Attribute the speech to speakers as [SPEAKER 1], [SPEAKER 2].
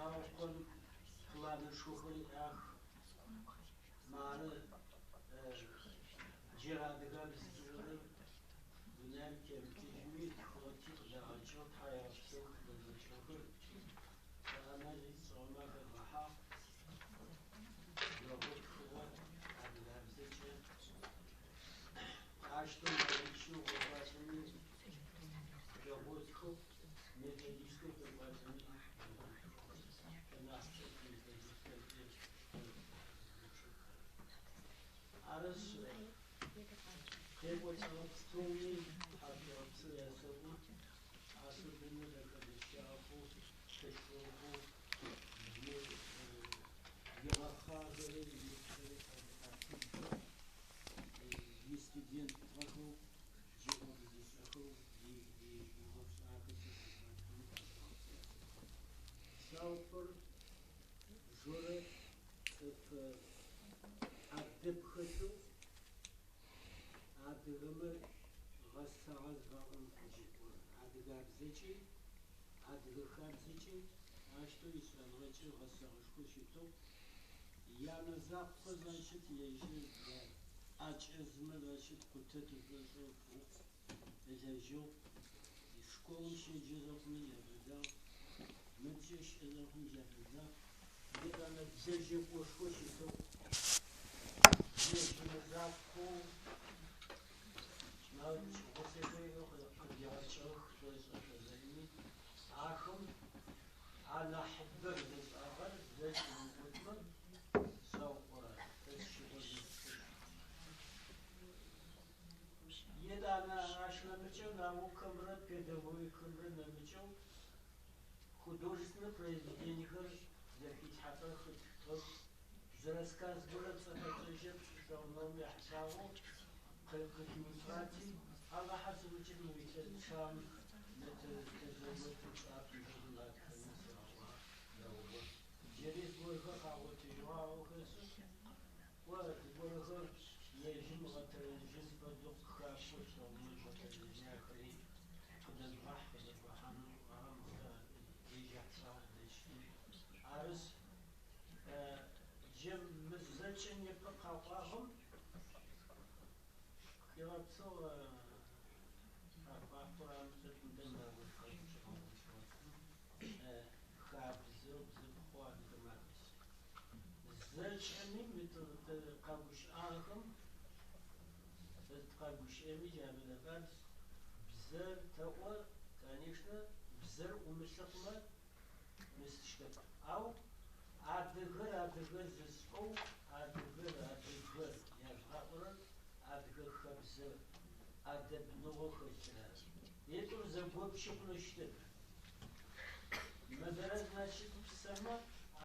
[SPEAKER 1] Саукон планы шухли ах маны джирадгар сжиры дуням кемтижмит хлопчик загачил таявсил дозачил она здесь сама хаха ловит хват адгабзече а что еще уважение ловит хват методическое уважение Арас хебоцалап струми хабиоциясабу асубину дакадишафу тешфуху елахагали и студент ваху джиодисаху и вовсаху саупор журе Адепхату Адгамер Гасагаз Ваган Хаджипур Адгабзечи Адгахабзечи Ашту Исламачи Гасагашку Шиту Яна Запха значит ежи Ачезма значит Кутету Фу Эзажу Школу Шеджизахни Ябридал Мыджеш Эзахни Ябридал Дедана Дзежи Кошку Шиту Запку, навыки, после этого подъявчах, то есть занимать ахом, а на хбер здесь ахар, здесь мутман, саукора, то есть еда на аш намечал, наук камра, педагогик камра намечал, художественное произведение запить хатар хоть за рассказ городца Хаджет, что он номер Хасаву, Калькатимифрати, Аллах Хасавучи, Мувитер Шам, это Через Бурга Хавати Жуау Хасу, вот Бурга Ежим Латарежин Падук Хасу, что он Латарежняхри, Куденбах, Куденбахану, Арамха, Ижахса, Арис, Jim Mizzachin Pakawahum Kilatso Paparam Sitindana with Habzil Ziphuan Damaris. Zachin with the Kabush Aham, the Kabush Emi Jabinagat, Bzer Tawa, Kanishna, Bzer Umisakma, Mistishka. Out. Adgır zıskov, adgır, yazgır, adgır xabzı, adeb nuğu xıçlar. Yetur zabop çıkmıştı. Madara значит сама